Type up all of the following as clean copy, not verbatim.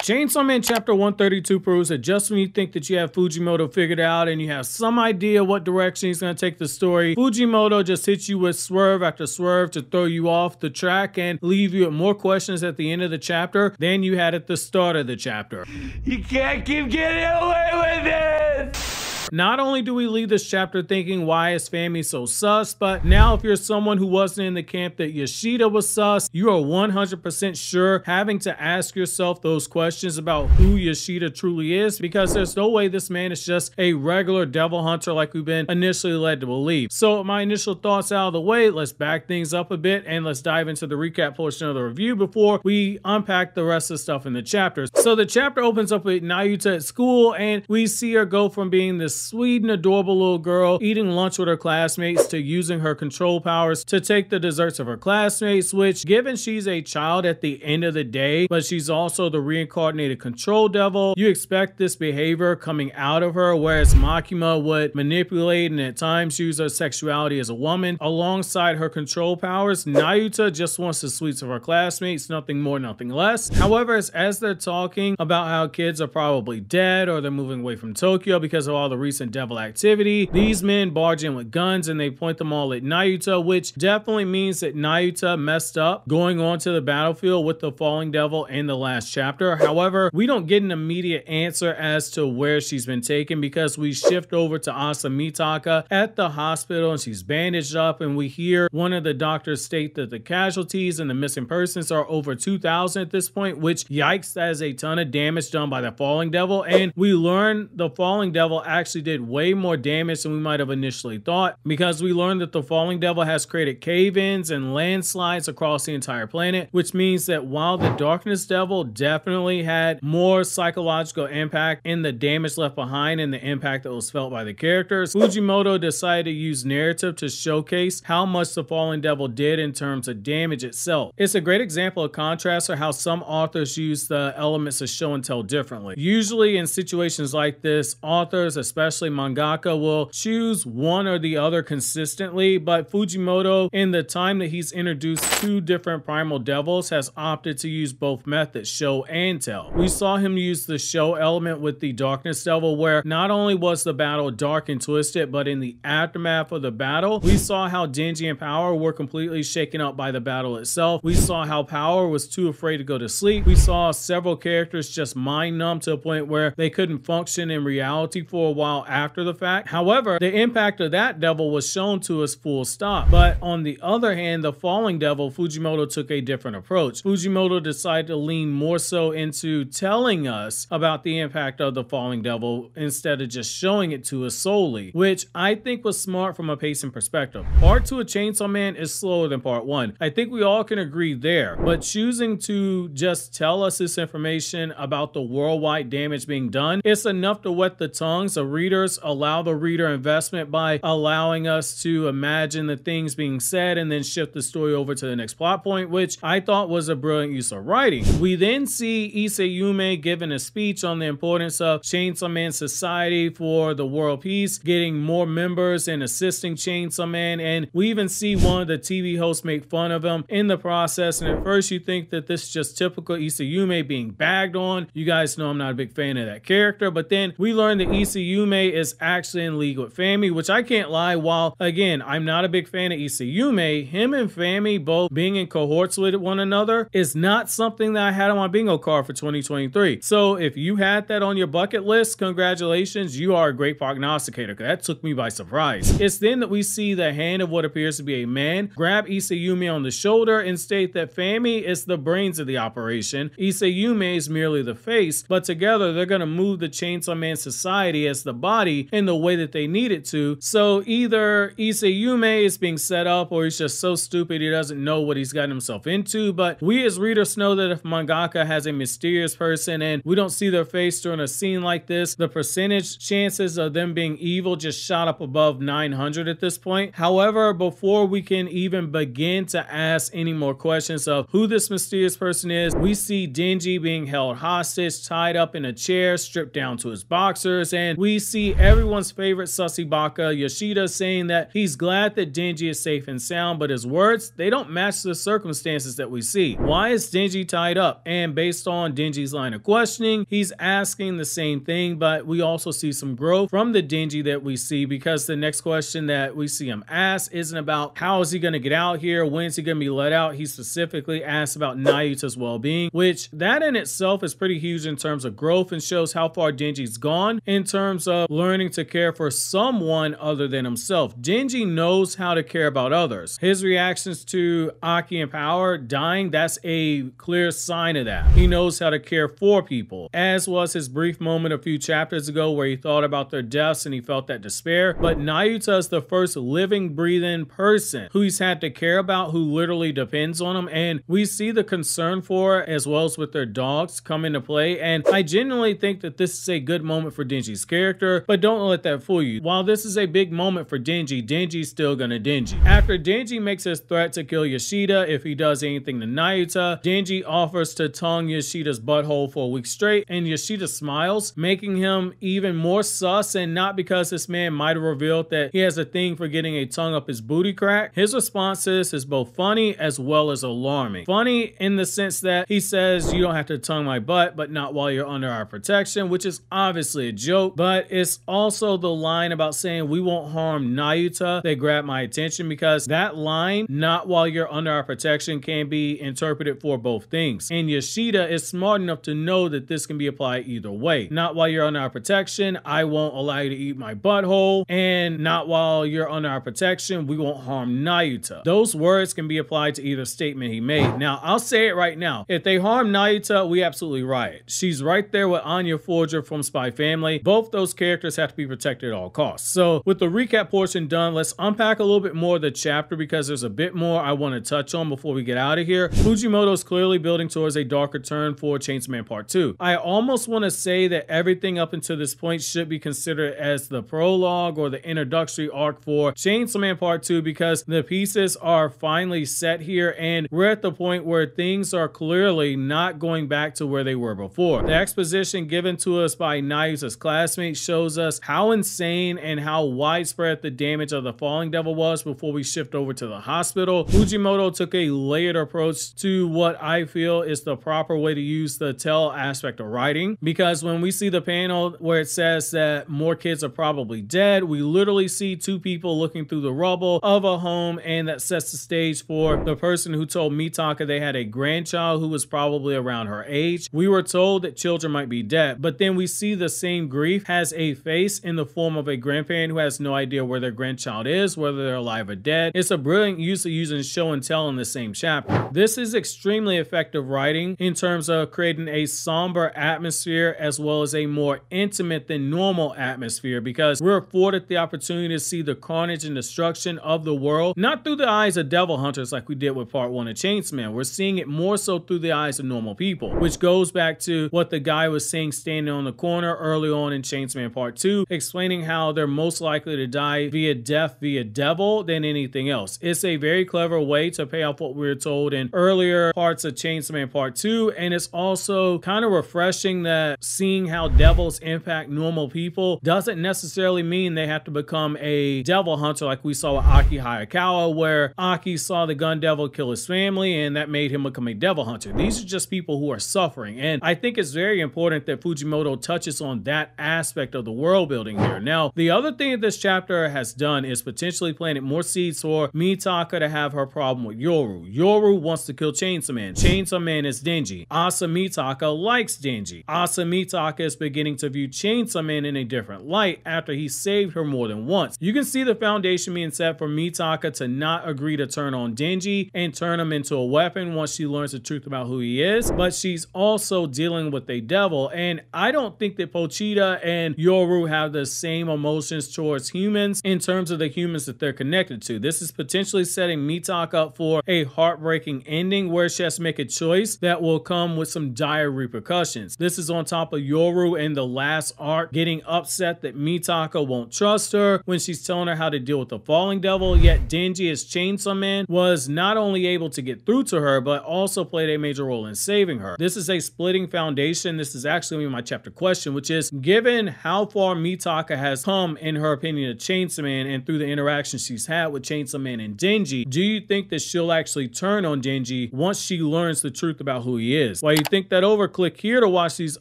Chainsaw Man chapter 132 proves that just when you think that you have Fujimoto figured out and you have some idea what direction he's going to take the story, Fujimoto just hits you with swerve after swerve to throw you off the track and leave you with more questions at the end of the chapter than you had at the start of the chapter. You can't keep getting away with it! Not only do we leave this chapter thinking why is Fami so sus, but now if you're someone who wasn't in the camp that Yoshida was sus, you are 100% sure having to ask yourself those questions about who Yoshida truly is, because there's no way this man is just a regular devil hunter like we've been initially led to believe. So with my initial thoughts out of the way, let's back things up a bit and let's dive into the recap portion of the review before we unpack the rest of the stuff in the chapters. So the chapter opens up with Nayuta at school and we see her go from being this sweet and adorable little girl eating lunch with her classmates to using her control powers to take the desserts of her classmates, which, given she's a child at the end of the day, but she's also the reincarnated control devil, you expect this behavior coming out of her, whereas Makima would manipulate and at times use her sexuality as a woman alongside her control powers. Nayuta just wants the sweets of her classmates, nothing more, nothing less. However, as they're talking about how kids are probably dead or they're moving away from Tokyo because of all the recent devil activity, these men barge in with guns and they point them all at Nayuta, which definitely means that Nayuta messed up going onto the battlefield with the falling devil in the last chapter. However, we don't get an immediate answer as to where she's been taken because we shift over to Mitaka at the hospital and she's bandaged up, and we hear one of the doctors state that the casualties and the missing persons are over 2,000 at this point, which, yikes, that is a ton of damage done by the falling devil. And we learn the falling devil actually did way more damage than we might have initially thought, because we learned that the falling devil has created cave-ins and landslides across the entire planet, which means that while the darkness devil definitely had more psychological impact in the damage left behind and the impact that was felt by the characters, Fujimoto decided to use narrative to showcase how much the falling devil did in terms of damage itself. It's a great example of contrast for how some authors use the elements of show and tell differently. Usually in situations like this, authors, especially mangaka, will choose one or the other consistently, but Fujimoto, in the time that he's introduced two different primal devils, has opted to use both methods, show and tell. We saw him use the show element with the darkness devil, where not only was the battle dark and twisted, but in the aftermath of the battle, we saw how Denji and Power were completely shaken up by the battle itself. We saw how Power was too afraid to go to sleep. We saw several characters just mind numb to a point where they couldn't function in reality for a while after the fact. However, the impact of that devil was shown to us full stop. But on the other hand, the falling devil, Fujimoto took a different approach. Fujimoto decided to lean more so into telling us about the impact of the falling devil instead of just showing it to us solely, which I think was smart from a pacing perspective. Part 2 of Chainsaw Man is slower than part 1. I think we all can agree there, but choosing to just tell us this information about the worldwide damage being done, it's enough to wet the tongues of readers, allow the reader investment by allowing us to imagine the things being said and then shift the story over to the next plot point, which I thought was a brilliant use of writing. We then see Yume giving a speech on the importance of Chainsaw Man society for the world peace, getting more members and assisting Chainsaw Man, and we even see one of the TV hosts make fun of him in the process. And at first you think that this is just typical Yume being bagged on. You guys know I'm not a big fan of that character, but then we learn that Yume is actually in league with Fami, which I can't lie, while again I'm not a big fan of Yume, him and Fami both being in cohorts with one another is not something that I had on my bingo card for 2023. So if you had that on your bucket list, congratulations, you are a great prognosticator, because that took me by surprise. It's then that we see the hand of what appears to be a man grab Yume on the shoulder and state that Fami is the brains of the operation, Yume is merely the face, but together they're going to move the Chainsaw Man society as the body in the way that they need it to. So either Yume is being set up or he's just so stupid he doesn't know what he's gotten himself into. But we as readers know that if mangaka has a mysterious person and we don't see their face during a scene like this, the percentage chances of them being evil just shot up above 900 at this point. However, before we can even begin to ask any more questions of who this mysterious person is, we see Denji being held hostage, tied up in a chair, stripped down to his boxers, and we see see everyone's favorite Susibaka, Yoshida, saying that he's glad that Denji is safe and sound, but his words, they don't match the circumstances that we see. Why is Denji tied up? And based on Denji's line of questioning, he's asking the same thing, but we also see some growth from the Denji that we see, because the next question that we see him ask isn't about how is he going to get out here, when is he going to be let out. He specifically asks about Nayuta's well-being, which that in itself is pretty huge in terms of growth and shows how far Denji's gone in terms of learning to care for someone other than himself. Denji knows how to care about others. His reactions to Aki and Power dying, that's a clear sign of that. He knows how to care for people, as was his brief moment a few chapters ago where he thought about their deaths and he felt that despair. But Nayuta is the first living, breathing person who he's had to care about, who literally depends on him, and we see the concern for her, as well as with their dogs, come into play. And I genuinely think that this is a good moment for Denji's character, but don't let that fool you. While this is a big moment for Denji, Denji's still gonna Denji. After Denji makes his threat to kill Yoshida if he does anything to Nayuta, Denji offers to tongue Yoshida's butthole for a week straight, and Yoshida smiles, making him even more sus, and not because this man might have revealed that he has a thing for getting a tongue up his booty crack. His response to this is both funny as well as alarming. Funny in the sense that he says, you don't have to tongue my butt, but not while you're under our protection, which is obviously a joke, but it's also the line about saying we won't harm Nayuta that grabbed my attention, because that line, not while you're under our protection, can be interpreted for both things. And Yoshida is smart enough to know that this can be applied either way. Not while you're under our protection, I won't allow you to eat my butthole, and not while you're under our protection, we won't harm Nayuta. Those words can be applied to either statement he made. Now, I'll say it right now. If they harm Nayuta, we absolutely riot. She's right there with Anya Forger from Spy Family. Both those characters have to be protected at all costs. So with the recap portion done, let's unpack a little bit more of the chapter, because there's a bit more I want to touch on before we get out of here. Fujimoto's clearly building towards a darker turn for Chainsaw Man Part 2. I almost want to say that everything up until this point should be considered as the prologue or the introductory arc for Chainsaw Man Part 2, because the pieces are finally set here and we're at the point where things are clearly not going back to where they were before. The exposition given to us by Nayuta's classmates shows us how insane and how widespread the damage of the Falling Devil was before we shift over to the hospital. Fujimoto took a layered approach to what I feel is the proper way to use the tell aspect of writing, because when we see the panel where it says that more kids are probably dead, we literally see two people looking through the rubble of a home, and that sets the stage for the person who told Mitaka they had a grandchild who was probably around her age. We were told that children might be dead, but then we see the same grief has a face in the form of a grandparent who has no idea where their grandchild is, whether they're alive or dead. It's a brilliant use of using show and tell in the same chapter. This is extremely effective writing in terms of creating a somber atmosphere as well as a more intimate than normal atmosphere, because we're afforded the opportunity to see the carnage and destruction of the world, not through the eyes of devil hunters like we did with Part 1 of Chainsaw Man. We're seeing it more so through the eyes of normal people, which goes back to what the guy was saying standing on the corner early on in Chainsaw Man Part 2, explaining how they're most likely to die via death via devil than anything else. It's a very clever way to pay off what we were told in earlier parts of Chainsaw Man Part 2, and it's also kind of refreshing that seeing how devils impact normal people doesn't necessarily mean they have to become a devil hunter like we saw with Aki Hayakawa, where Aki saw the gun devil kill his family and that made him become a devil hunter. These are just people who are suffering, and I think it's very important that Fujimoto touches on that aspect of the world building here. Now, the other thing that this chapter has done is potentially planted more seeds for Mitaka to have her problem with Yoru. Yoru wants to kill Chainsaw Man. Chainsaw Man is Denji. Asa Mitaka likes Denji. Asa Mitaka is beginning to view Chainsaw Man in a different light after he saved her more than once. You can see the foundation being set for Mitaka to not agree to turn on Denji and turn him into a weapon once she learns the truth about who he is, but she's also dealing with a devil, and I don't think that Pochita and Yoru have the same emotions towards humans in terms of the humans that they're connected to. This is potentially setting Mitaka up for a heartbreaking ending where she has to make a choice that will come with some dire repercussions. This is on top of Yoru in the last arc getting upset that Mitaka won't trust her when she's telling her how to deal with the falling devil, yet Denji as Chainsaw Man was not only able to get through to her but also played a major role in saving her. This is a splitting foundation. This is actually my chapter question, which is, given how how far Mitaka has come in her opinion of Chainsaw Man and through the interaction she's had with Chainsaw Man and Denji, do you think that she'll actually turn on Denji once she learns the truth about who he is? While you think that over, click here to watch these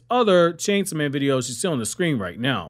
other Chainsaw Man videos you see on the screen right now.